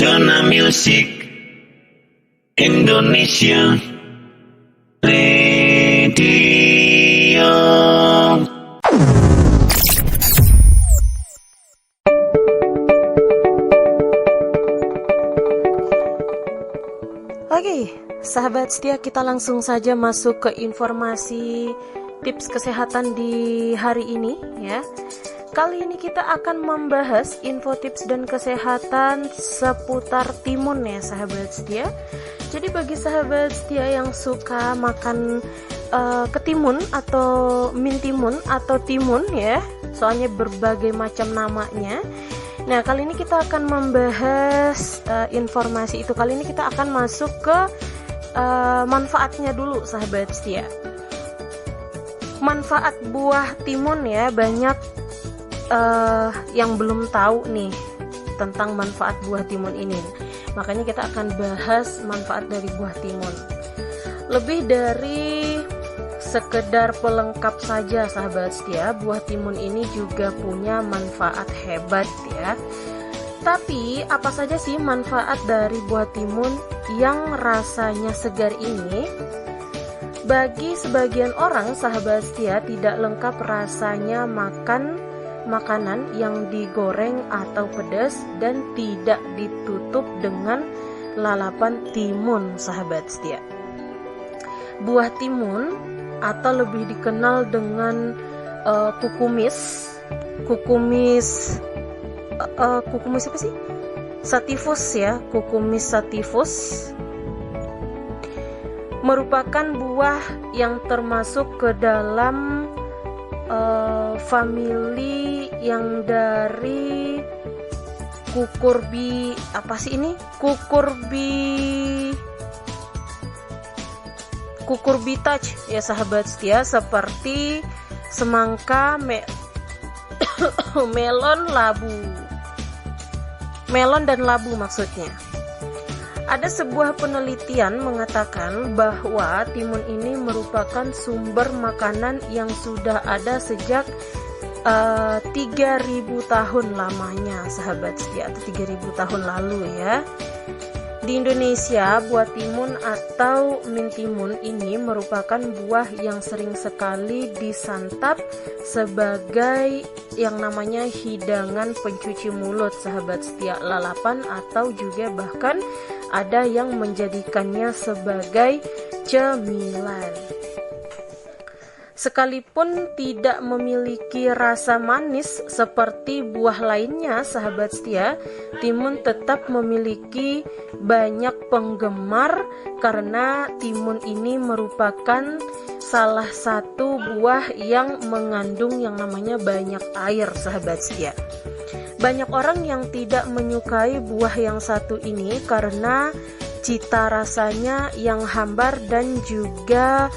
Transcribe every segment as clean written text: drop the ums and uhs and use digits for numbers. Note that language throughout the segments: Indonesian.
Zona Music Indonesia Radio. Oke, sahabat setia, kita langsung saja masuk ke informasi tips kesehatan di hari ini ya. Kali ini kita akan membahas info tips dan kesehatan seputar timun ya sahabat setia. Jadi bagi sahabat setia yang suka makan ketimun atau mintimun atau timun ya, soalnya berbagai macam namanya. Nah, kali ini kita akan membahas informasi itu. Kali ini kita akan masuk ke manfaatnya dulu sahabat setia. Manfaat buah timun ya, banyak yang belum tahu nih tentang manfaat buah timun ini. Makanya kita akan bahas manfaat dari buah timun. Lebih dari sekedar pelengkap saja sahabat setia, buah timun ini juga punya manfaat hebat ya. Tapi apa saja sih manfaat dari buah timun yang rasanya segar ini? Bagi sebagian orang sahabat setia, tidak lengkap rasanya makan makanan yang digoreng atau pedas dan tidak ditutup dengan lalapan timun sahabat setia. Buah timun atau lebih dikenal dengan kukumis apa sih? Sativus ya, kukumis sativus merupakan buah yang termasuk ke dalam famili yang dari Cucurbitaceae ya sahabat setia, seperti semangka, melon dan labu maksudnya. Ada sebuah penelitian mengatakan bahwa timun ini merupakan sumber makanan yang sudah ada sejak 3.000 tahun lamanya sahabat setia, atau 3.000 tahun lalu ya. Di Indonesia, buah timun atau mintimun ini merupakan buah yang sering sekali disantap sebagai yang namanya hidangan pencuci mulut sahabat setia, lalapan, atau juga bahkan ada yang menjadikannya sebagai cemilan. Sekalipun tidak memiliki rasa manis seperti buah lainnya sahabat setia, timun tetap memiliki banyak penggemar karena timun ini merupakan salah satu buah yang mengandung yang namanya banyak air sahabat setia. Banyak orang yang tidak menyukai buah yang satu ini karena cita rasanya yang hambar dan juga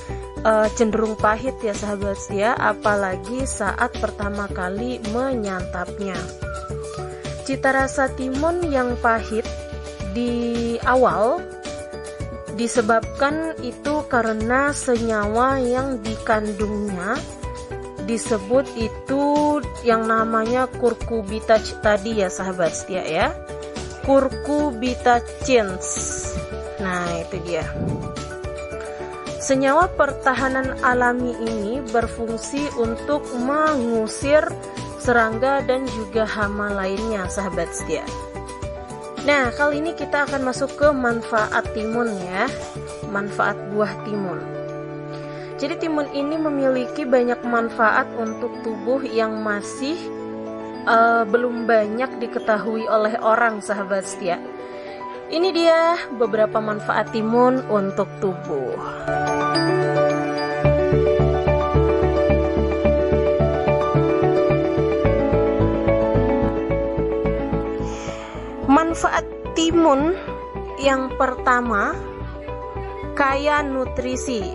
cenderung pahit ya sahabat setia, apalagi saat pertama kali menyantapnya. Cita rasa timun yang pahit di awal disebabkan itu karena senyawa yang dikandungnya disebut itu yang namanya cucurbitaceae tadi ya sahabat setia ya, cucurbitaceans. Nah itu dia. Senyawa pertahanan alami ini berfungsi untuk mengusir serangga dan juga hama lainnya sahabat setia. Nah, kali ini kita akan masuk ke manfaat timun ya. Manfaat buah timun. Jadi timun ini memiliki banyak manfaat untuk tubuh yang masih belum banyak diketahui oleh orang sahabat setia. Ini dia beberapa manfaat timun untuk tubuh. Manfaat timun yang pertama, kaya nutrisi.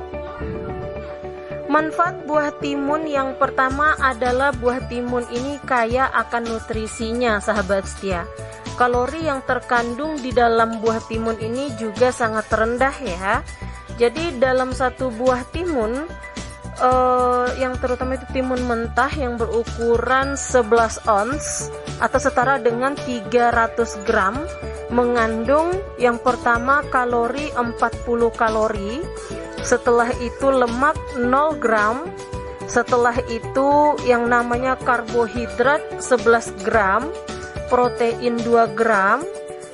Manfaat buah timun yang pertama adalah buah timun ini kaya akan nutrisinya sahabat setia. Kalori yang terkandung di dalam buah timun ini juga sangat rendah ya. Jadi dalam satu buah timun yang terutama itu timun mentah yang berukuran 11 ons atau setara dengan 300 gram, mengandung yang pertama kalori 40 kalori, setelah itu lemak 0 gram, setelah itu yang namanya karbohidrat 11 gram, protein 2 gram,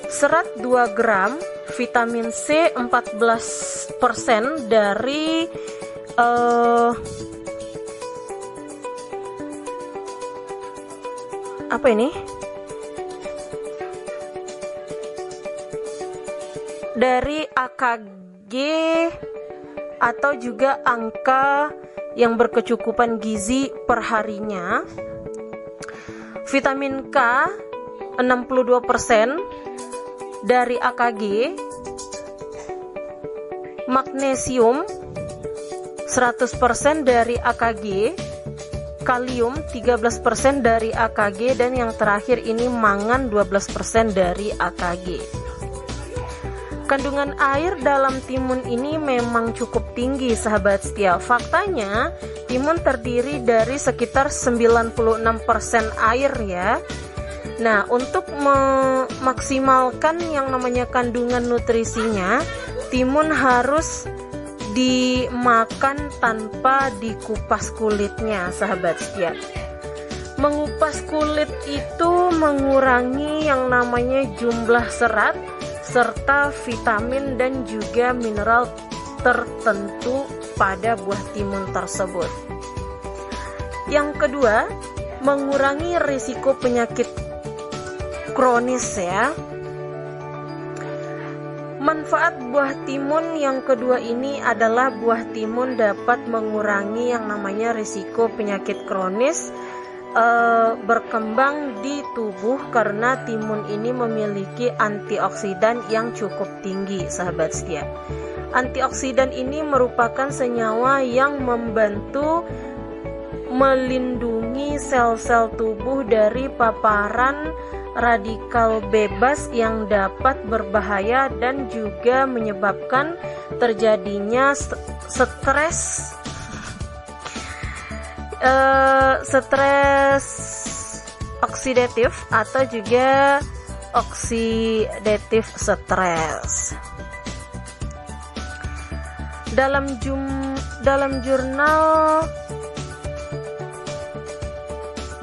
serat 2 gram, vitamin C 14% dari apa ini? Dari AKG atau juga angka yang berkecukupan gizi perharinya. Vitamin K 62% dari AKG, magnesium 100% dari AKG, kalium 13% dari AKG, dan yang terakhir ini mangan 12% dari AKG. Kandungan air dalam timun ini memang cukup tinggi, sahabat setia. Faktanya, timun terdiri dari sekitar 96% air ya. Nah, untuk memaksimalkan yang namanya kandungan nutrisinya, timun harus dimakan tanpa dikupas kulitnya, sahabat setia. Mengupas kulit itu mengurangi yang namanya jumlah serat serta vitamin dan juga mineral tertentu pada buah timun tersebut. Yang kedua, mengurangi risiko penyakit kronis ya. Manfaat buah timun yang kedua ini adalah buah timun dapat mengurangi yang namanya risiko penyakit kronis berkembang di tubuh karena timun ini memiliki antioksidan yang cukup tinggi, sahabat setia. Antioksidan ini merupakan senyawa yang membantu melindungi sel-sel tubuh dari paparan radikal bebas yang dapat berbahaya dan juga menyebabkan terjadinya stres oksidatif atau juga oksidatif stres. Dalam jurnal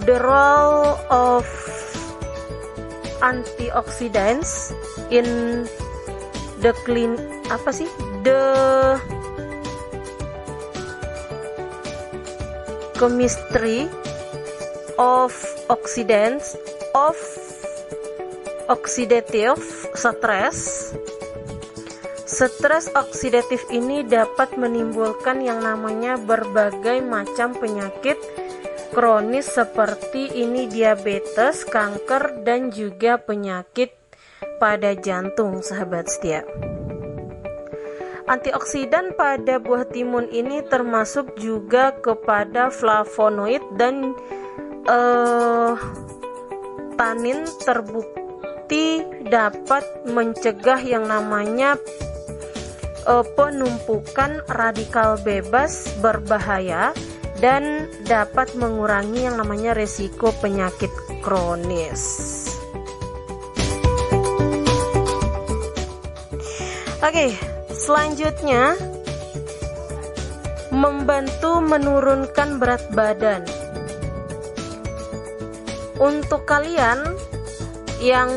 The Role of Antioxidants in the Chemistry of Oxidants of Oxidative Stress. Stres oksidatif ini dapat menimbulkan yang namanya berbagai macam penyakit kronis seperti ini diabetes, kanker, dan juga penyakit pada jantung, sahabat setia. Antioksidan pada buah timun ini termasuk juga kepada flavonoid dan tanin terbukti dapat mencegah yang namanya penumpukan radikal bebas berbahaya dan dapat mengurangi yang namanya risiko penyakit kronis. Oke, selanjutnya membantu menurunkan berat badan. Untuk kalian yang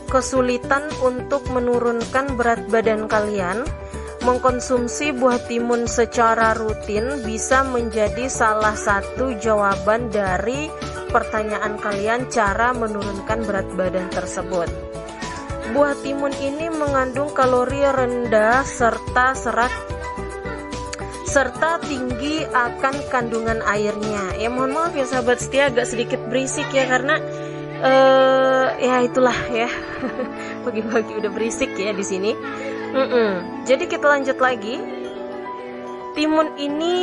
kesulitan untuk menurunkan berat badan kalian, mengkonsumsi buah timun secara rutin bisa menjadi salah satu jawaban dari pertanyaan kalian cara menurunkan berat badan tersebut. Buah timun ini mengandung kalori rendah serta serat serta tinggi akan kandungan airnya. Ya mohon maaf ya sahabat setia, agak sedikit berisik ya karena ya itulah ya pagi-pagi udah berisik ya di sini. Jadi kita lanjut lagi. Timun ini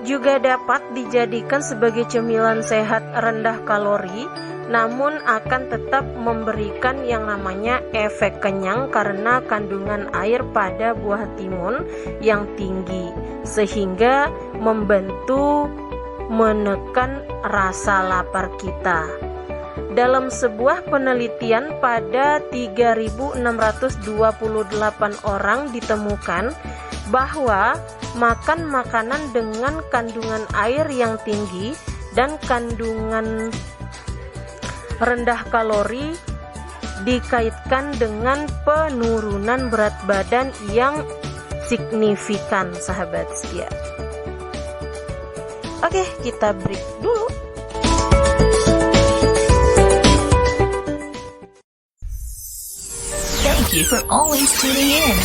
juga dapat dijadikan sebagai cemilan sehat rendah kalori, namun akan tetap memberikan yang namanya efek kenyang karena kandungan air pada buah timun yang tinggi, sehingga membantu menekan rasa lapar kita. Dalam sebuah penelitian pada 3.628 orang ditemukan bahwa makan makanan dengan kandungan air yang tinggi dan kandungan rendah kalori dikaitkan dengan penurunan berat badan yang signifikan, sahabat setia. Oke, kita break dulu. Thank you for always tuning in.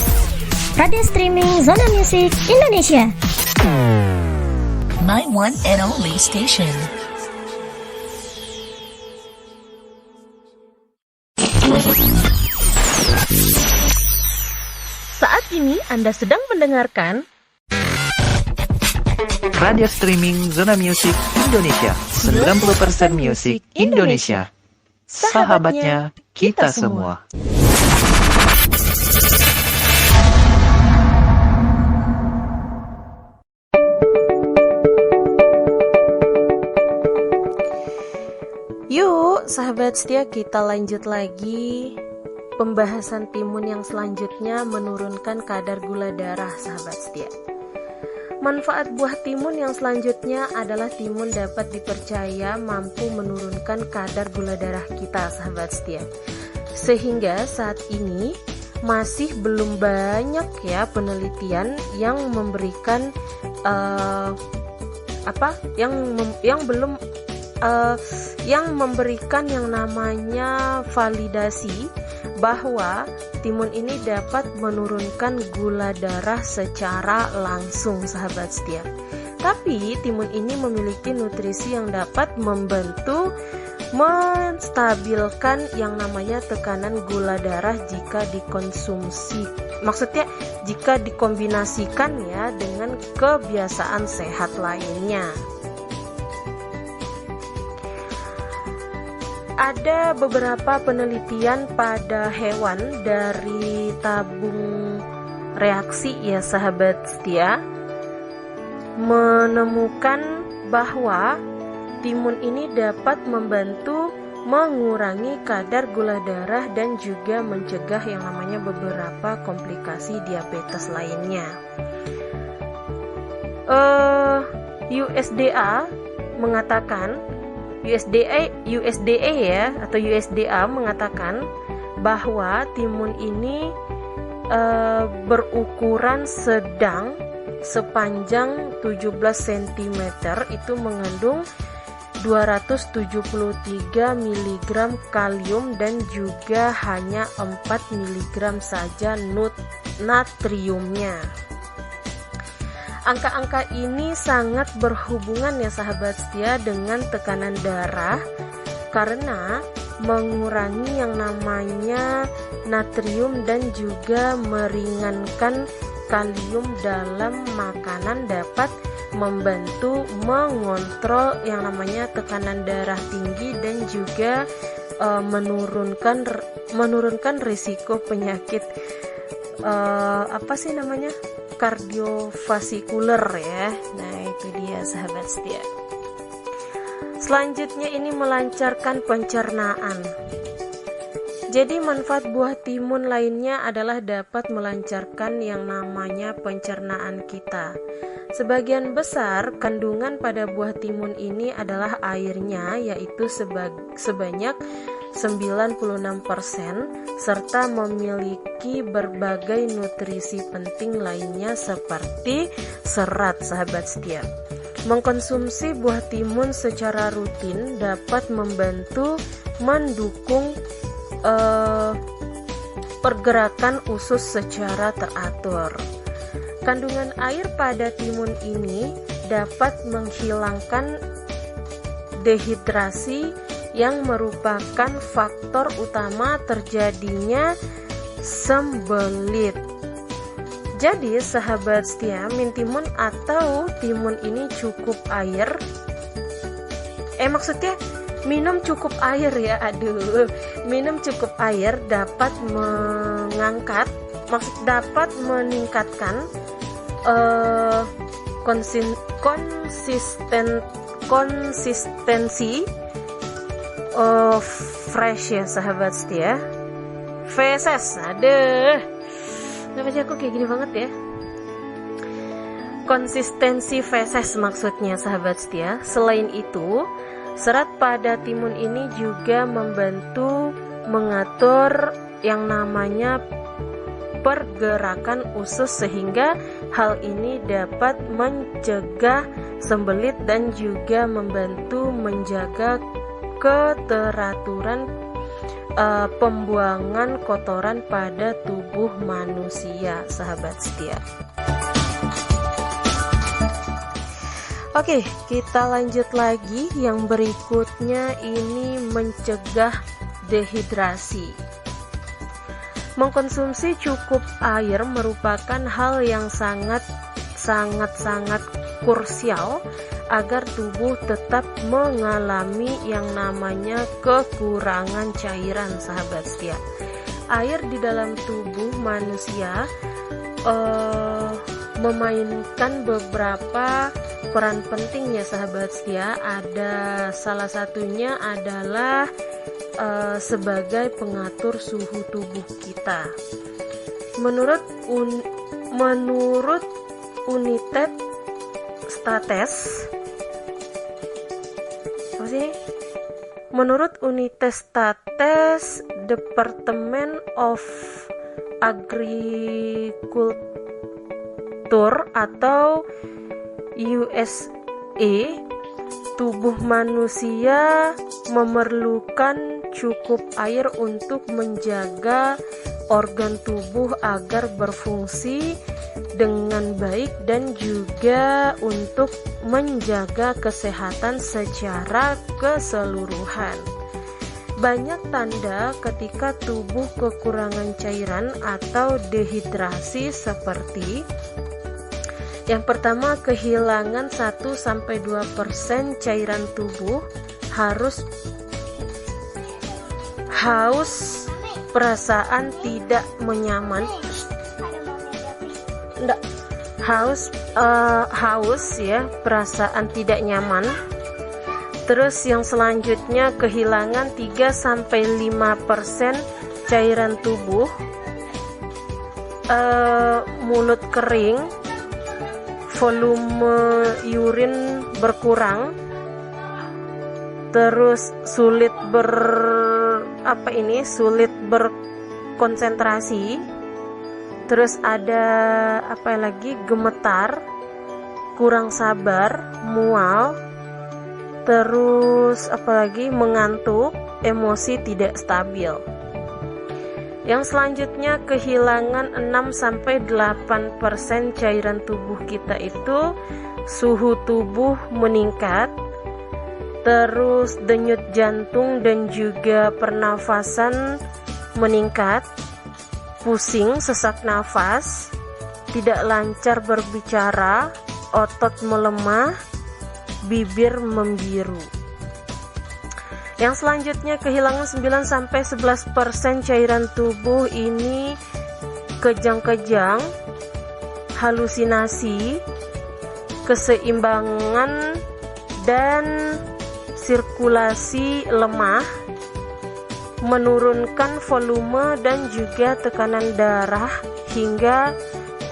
Radio streaming Zona Music Indonesia. My one and only station. Saat ini Anda sedang mendengarkan Radio streaming Zona Music Indonesia. 90% musik Indonesia. Sahabatnya kita semua. Yuk, sahabat setia, kita lanjut lagi pembahasan timun yang selanjutnya, menurunkan kadar gula darah, sahabat setia. Manfaat buah timun yang selanjutnya adalah timun dapat dipercaya mampu menurunkan kadar gula darah kita, sahabat setia. Sehingga saat ini masih belum banyak ya penelitian yang memberikan yang memberikan yang namanya validasi bahwa timun ini dapat menurunkan gula darah secara langsung, sahabat setia. Tapi timun ini memiliki nutrisi yang dapat membantu menstabilkan yang namanya tekanan gula darah jika dikonsumsi. Maksudnya jika dikombinasikan ya dengan kebiasaan sehat lainnya. Ada beberapa penelitian pada hewan dari tabung reaksi ya, sahabat setia, menemukan bahwa timun ini dapat membantu mengurangi kadar gula darah dan juga mencegah yang namanya beberapa komplikasi diabetes lainnya. USDA mengatakan USDA ya atau USDA mengatakan bahwa timun ini berukuran sedang sepanjang 17 cm, itu mengandung 273 mg kalium dan juga hanya 4 mg saja natriumnya. Angka-angka ini sangat berhubungan ya, sahabat setia, dengan tekanan darah karena mengurangi yang namanya natrium dan juga meringankan kalium dalam makanan dapat membantu mengontrol yang namanya tekanan darah tinggi dan juga menurunkan risiko penyakit kardiovaskuler ya. Nah, itu dia, sahabat setia. Selanjutnya ini melancarkan pencernaan. Jadi manfaat buah timun lainnya adalah dapat melancarkan yang namanya pencernaan kita. Sebagian besar kandungan pada buah timun ini adalah airnya, yaitu sebanyak 96%, serta memiliki berbagai nutrisi penting lainnya seperti serat, sahabat setia. Mengkonsumsi buah timun secara rutin dapat membantu mendukung pergerakan usus secara teratur. Kandungan air pada timun ini dapat menghilangkan dehidrasi yang merupakan faktor utama terjadinya sembelit. Jadi sahabat setia, mintimun atau timun ini cukup air. Maksudnya minum cukup air ya, minum cukup air dapat mengangkat, dapat meningkatkan konsistensi fresh ya sahabat setia. Feses, kenapa sih aku kayak gini banget ya? Konsistensi feses maksudnya sahabat setia. Selain itu, serat pada timun ini juga membantu mengatur yang namanya pergerakan usus, sehingga hal ini dapat mencegah sembelit dan juga membantu menjaga keteraturan pembuangan kotoran pada tubuh manusia sahabat setia. Oke, kita lanjut lagi. Yang berikutnya ini mencegah dehidrasi. Mengkonsumsi cukup air merupakan hal yang sangat krusial agar tubuh tetap mengalami yang namanya kekurangan cairan sahabat setia. Air di dalam tubuh manusia memainkan beberapa peran penting ya sahabat setia. Ada salah satunya adalah sebagai pengatur suhu tubuh kita. Menurut United States, menurut United States Department of Agriculture atau USA, tubuh manusia memerlukan cukup air untuk menjaga organ tubuh agar berfungsi dengan baik dan juga untuk menjaga kesehatan secara keseluruhan. Banyak tanda ketika tubuh kekurangan cairan atau dehidrasi seperti yang pertama, kehilangan 1-2% cairan tubuh, haus, perasaan tidak nyaman, perasaan tidak nyaman. Terus yang selanjutnya kehilangan 3-5% cairan tubuh, mulut kering, volume urin berkurang, terus sulit berkonsentrasi, terus ada gemetar, kurang sabar, mual, terus mengantuk, emosi tidak stabil. Yang selanjutnya kehilangan 6-8% cairan tubuh kita itu, suhu tubuh meningkat, terus denyut jantung dan juga pernafasan meningkat, pusing, sesak nafas, tidak lancar berbicara, otot melemah, bibir membiru. Yang selanjutnya kehilangan 9-11% cairan tubuh ini, kejang-kejang, halusinasi, keseimbangan dan sirkulasi lemah, menurunkan volume dan juga tekanan darah hingga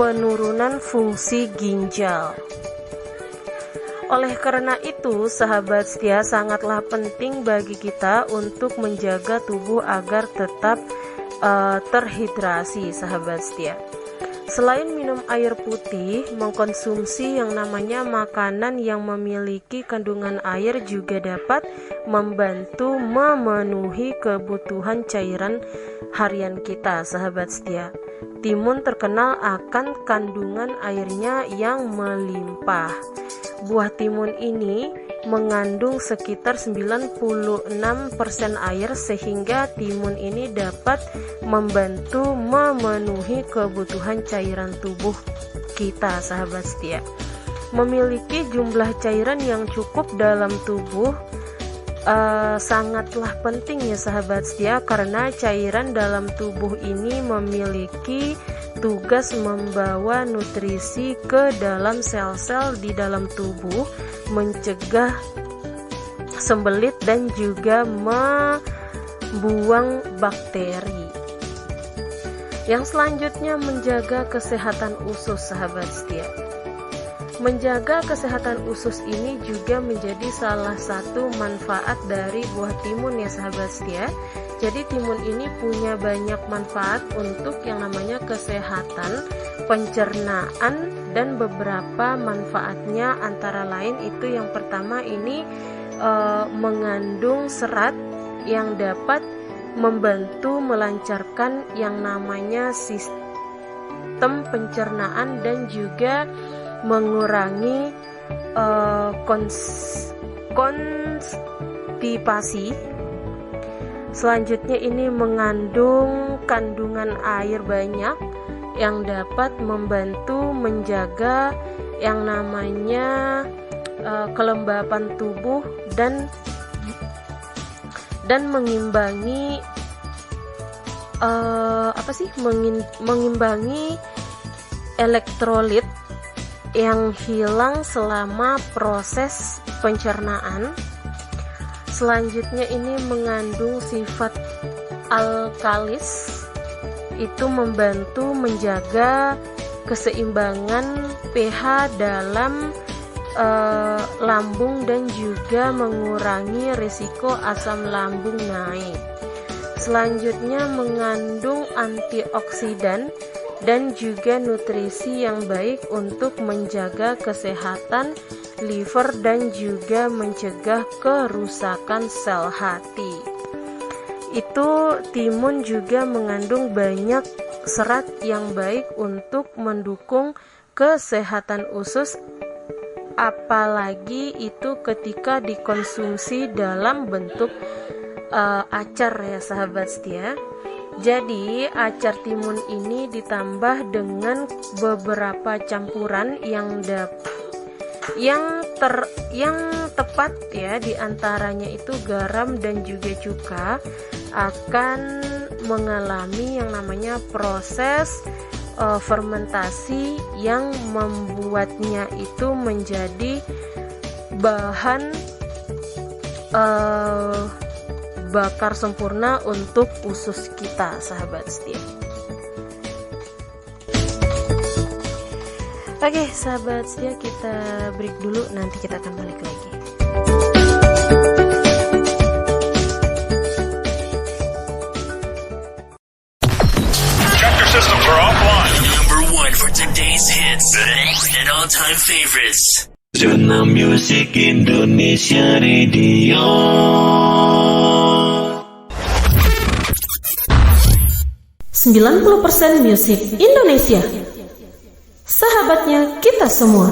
penurunan fungsi ginjal. Oleh karena itu, sahabat setia, sangatlah penting bagi kita untuk menjaga tubuh agar tetap terhidrasi, sahabat setia. Selain minum air putih, mengkonsumsi yang namanya makanan yang memiliki kandungan air juga dapat membantu memenuhi kebutuhan cairan harian kita, sahabat setia. timun terkenal akan kandungan airnya yang melimpah. Buah timun ini mengandung sekitar 96% air, sehingga timun ini dapat membantu memenuhi kebutuhan cairan tubuh kita, sahabat setia. Memiliki jumlah cairan yang cukup dalam tubuh sangatlah penting ya sahabat setia, karena cairan dalam tubuh ini memiliki tugas membawa nutrisi ke dalam sel-sel di dalam tubuh, mencegah sembelit dan juga membuang bakteri. Yang selanjutnya, menjaga kesehatan usus, sahabat setia. Menjaga kesehatan usus ini juga menjadi salah satu manfaat dari buah timun ya sahabat setia. Jadi timun ini punya banyak manfaat untuk yang namanya kesehatan, pencernaan, dan beberapa manfaatnya antara lain itu yang pertama ini mengandung serat yang dapat membantu melancarkan yang namanya sistem pencernaan dan juga mengurangi konstipasi. Selanjutnya ini mengandung kandungan air banyak yang dapat membantu menjaga yang namanya kelembapan tubuh dan mengimbangi mengimbangi elektrolit yang hilang selama proses pencernaan. Selanjutnya ini mengandung sifat alkalis, itu membantu menjaga keseimbangan pH dalam lambung dan juga mengurangi risiko asam lambung naik. Selanjutnya mengandung antioksidan dan juga nutrisi yang baik untuk menjaga kesehatan liver dan juga mencegah kerusakan sel hati. Itu timun juga mengandung banyak serat yang baik untuk mendukung kesehatan usus, apalagi itu ketika dikonsumsi dalam bentuk acar ya sahabat setia. Jadi acar timun ini ditambah dengan beberapa campuran yang tepat ya, diantaranya itu garam dan juga cuka, akan mengalami yang namanya proses fermentasi yang membuatnya itu menjadi bahan bakar sempurna untuk usus kita, sahabat setia. Oke, sahabat setia, kita break dulu, nanti kita akan balik lagi. Chapter systems are offline. Number one for today's hits and all-time favorites. Zona Music Indonesia Radio. 90% musik Indonesia, sahabatnya kita semua.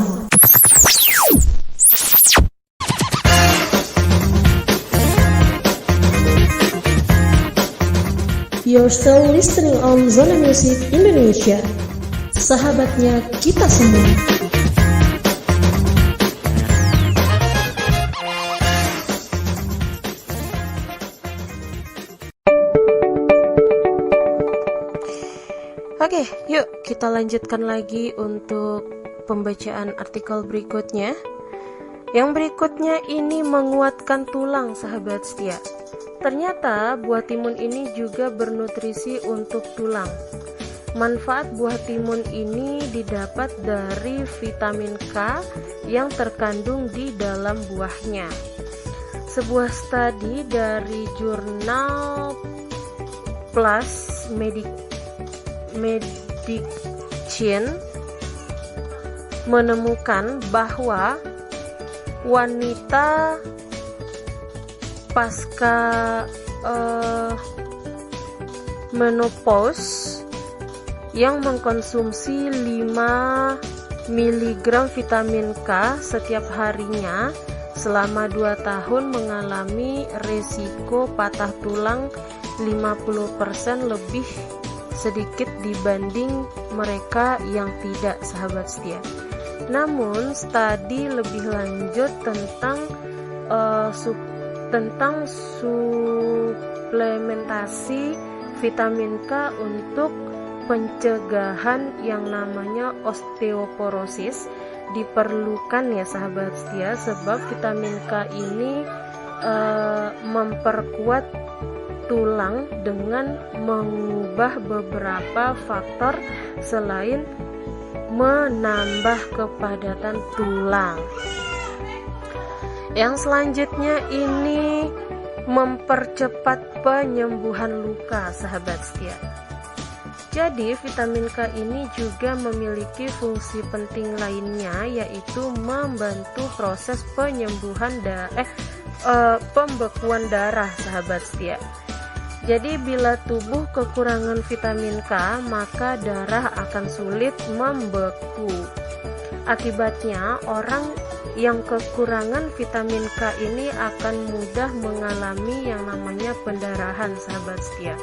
You're still listening on Zona Music Indonesia, sahabatnya kita semua. Oke, yuk kita lanjutkan lagi untuk pembacaan artikel berikutnya. Yang berikutnya ini menguatkan tulang, sahabat setia. Ternyata buah timun ini juga bernutrisi untuk tulang. Manfaat buah timun ini didapat dari vitamin K yang terkandung di dalam buahnya. Sebuah studi dari jurnal PLOS Medicine menemukan bahwa wanita pasca menopause yang mengkonsumsi 5 mg vitamin K setiap harinya selama 2 tahun mengalami resiko patah tulang 50% lebih sedikit dibanding mereka yang tidak, sahabat setia. Namun studi lebih lanjut tentang suplementasi vitamin K untuk pencegahan yang namanya osteoporosis diperlukan ya sahabat setia, sebab vitamin K ini memperkuat tulang dengan mengubah beberapa faktor selain menambah kepadatan tulang. Yang selanjutnya ini mempercepat penyembuhan luka, sahabat setia. Jadi vitamin K ini juga memiliki fungsi penting lainnya, yaitu membantu proses penyembuhan pembekuan darah, sahabat setia. Jadi bila tubuh kekurangan vitamin K, maka darah akan sulit membeku. Akibatnya orang yang kekurangan vitamin K ini akan mudah mengalami yang namanya pendarahan, sahabat setia.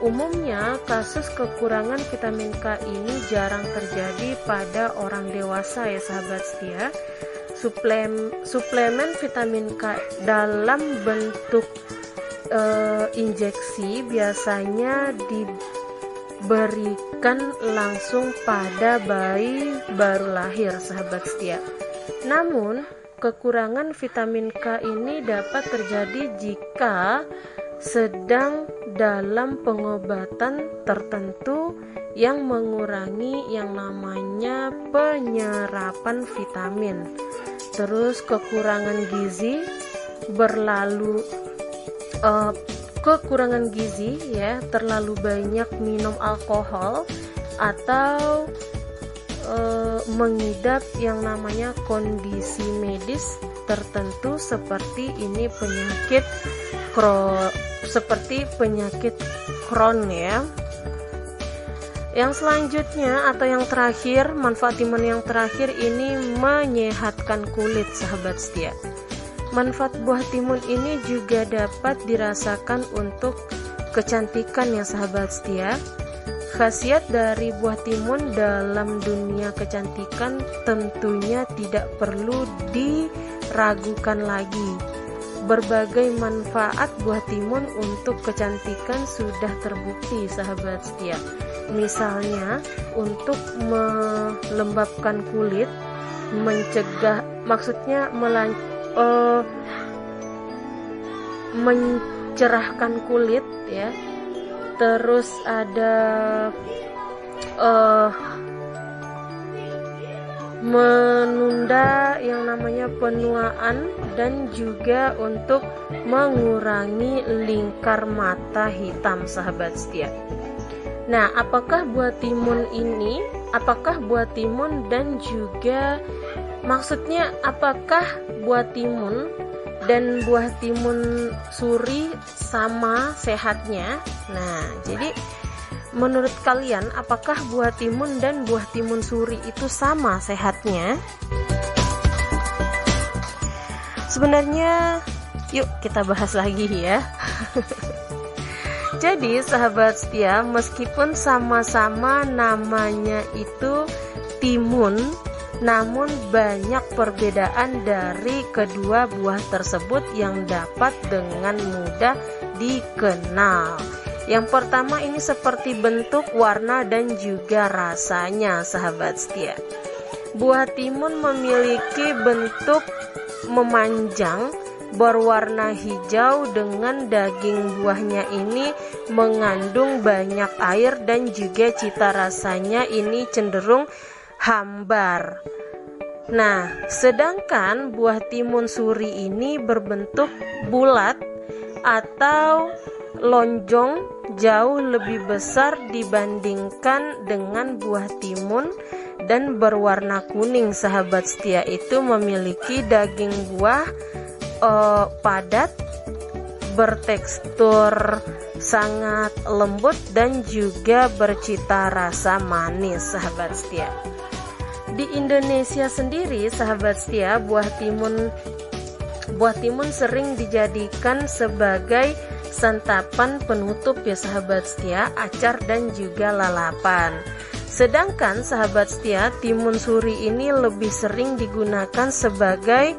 Umumnya kasus kekurangan vitamin K ini jarang terjadi pada orang dewasa ya sahabat setia. Suplemen vitamin K dalam bentuk injeksi biasanya diberikan langsung pada bayi baru lahir, sahabat setia. Namun kekurangan vitamin K ini dapat terjadi jika sedang dalam pengobatan tertentu yang mengurangi yang namanya penyerapan vitamin. Terus kekurangan gizi ya, terlalu banyak minum alkohol atau mengidap yang namanya kondisi medis tertentu seperti penyakit Crohn ya. Yang selanjutnya atau yang terakhir, manfaat timun yang terakhir ini menyehatkan kulit, sahabat setia. Manfaat buah timun ini juga dapat dirasakan untuk kecantikan ya sahabat setia. Khasiat dari buah timun dalam dunia kecantikan tentunya tidak perlu diragukan lagi. Berbagai manfaat buah timun untuk kecantikan sudah terbukti, sahabat setia. Misalnya untuk melembabkan kulit, mencerahkan kulit ya. Terus ada menunda yang namanya penuaan dan juga untuk mengurangi lingkar mata hitam, sahabat setia. Nah, apakah buah timun dan juga maksudnya apakah buah timun dan buah timun suri sama sehatnya? Nah, jadi menurut kalian apakah buah timun dan buah timun suri itu sama sehatnya? Sebenarnya yuk kita bahas lagi ya. Jadi sahabat setia, meskipun sama-sama namanya itu timun, namun banyak perbedaan dari kedua buah tersebut yang dapat dengan mudah dikenal. Yang pertama ini seperti bentuk, warna, dan juga rasanya, sahabat setia. Buah timun memiliki bentuk memanjang, berwarna hijau dengan daging buahnya ini mengandung banyak air dan juga cita rasanya ini cenderung hambar. Nah, sedangkan buah timun suri ini berbentuk bulat atau lonjong, jauh lebih besar dibandingkan dengan buah timun dan berwarna kuning, sahabat setia. Itu memiliki daging buah padat, bertekstur sangat lembut dan juga bercita rasa manis, sahabat setia. Di Indonesia sendiri, sahabat setia, buah timun sering dijadikan sebagai santapan penutup ya sahabat setia, acar dan juga lalapan. Sedangkan sahabat setia, timun suri ini lebih sering digunakan sebagai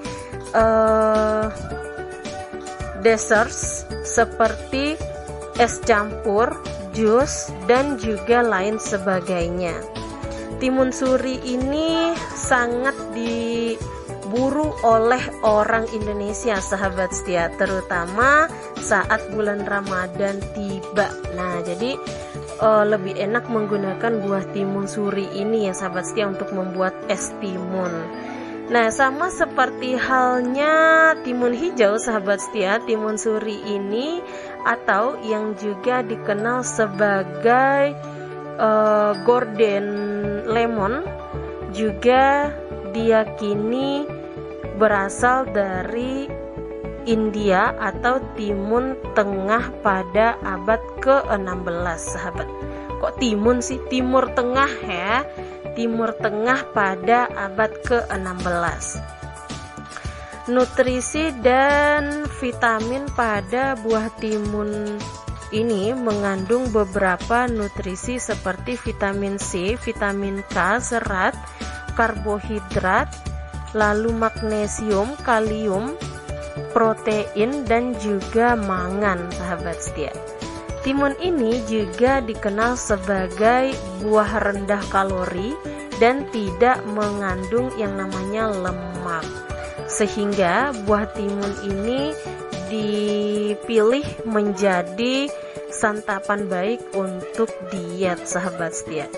desserts seperti es campur, jus, dan juga lain sebagainya. Timun suri ini sangat diburu oleh orang Indonesia, sahabat setia, terutama saat bulan Ramadan tiba. Nah, jadi lebih enak menggunakan buah timun suri ini ya sahabat setia untuk membuat es timun. Nah, sama seperti halnya timun hijau, sahabat setia, timun suri ini atau yang juga dikenal sebagai Golden Lemon juga diyakini berasal dari India atau Timun Tengah pada abad ke-16, sahabat. Kok timun sih? Timur Tengah ya. Timur Tengah pada abad ke-16. Nutrisi dan vitamin pada buah timun ini mengandung beberapa nutrisi seperti vitamin C, vitamin K, serat, karbohidrat, lalu magnesium, kalium, protein, dan juga mangan, sahabat setia. Timun ini juga dikenal sebagai buah rendah kalori dan tidak mengandung yang namanya lemak. Sehingga buah timun ini dipilih menjadi santapan baik untuk diet, sahabat setia.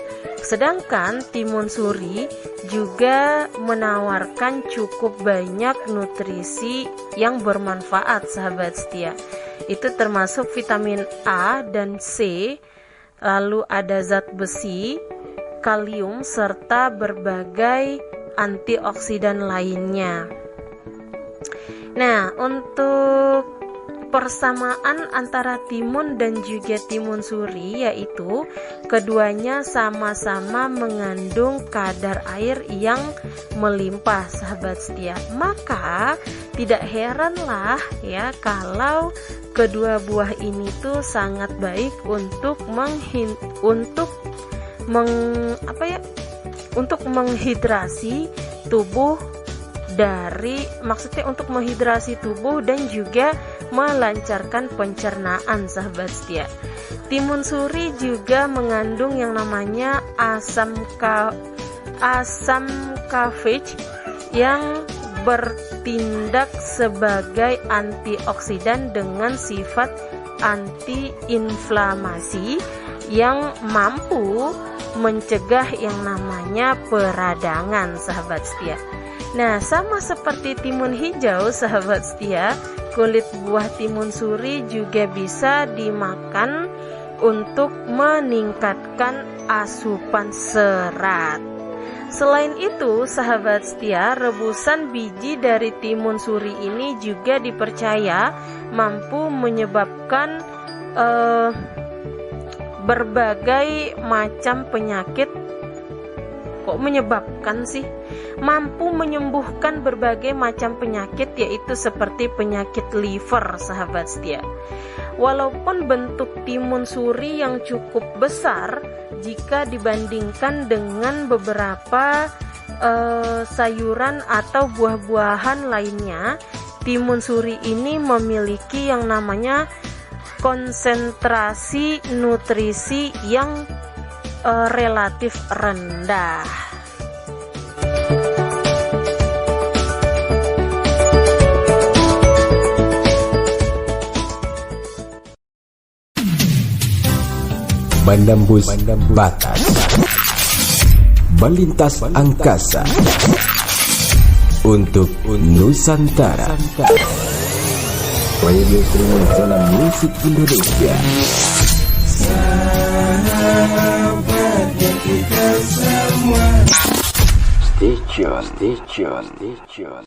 Sedangkan timun suri juga menawarkan cukup banyak nutrisi yang bermanfaat, sahabat setia. Itu termasuk vitamin A dan C, lalu ada zat besi, kalium, serta berbagai antioksidan lainnya. Nah, untuk persamaan antara timun dan juga timun suri yaitu keduanya sama-sama mengandung kadar air yang melimpah, sahabat setia. Maka tidak heranlah ya kalau kedua buah ini tuh sangat baik untuk menghidrasi tubuh untuk menghidrasi tubuh dan juga melancarkan pencernaan, sahabat setia. Timun suri juga mengandung yang namanya asam kafein yang bertindak sebagai antioksidan dengan sifat antiinflamasi yang mampu mencegah yang namanya peradangan, sahabat setia. Nah, sama seperti timun hijau, sahabat setia, kulit buah timun suri juga bisa dimakan untuk meningkatkan asupan serat. Selain itu, sahabat setia, rebusan biji dari timun suri ini juga dipercaya mampu menyebabkan berbagai macam penyakit. Kok menyebabkan sih? Mampu menyembuhkan berbagai macam penyakit, yaitu seperti penyakit liver, sahabat setia. Walaupun bentuk timun suri yang cukup besar jika dibandingkan dengan beberapa sayuran atau buah-buahan lainnya, timun suri ini memiliki yang namanya konsentrasi nutrisi yang relatif rendah. Menembus batas, melintas angkasa untuk Nusantara. Radio Streaming Zona Musik Indonesia. Sahabatnya kita semua. Stay tune.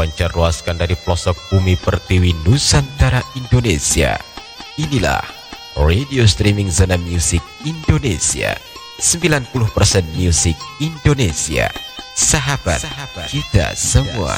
dipancarluaskan dari pelosok bumi pertiwi Nusantara Indonesia. Inilah radio streaming Zona Music Indonesia, 90% musik Indonesia, sahabat kita semua.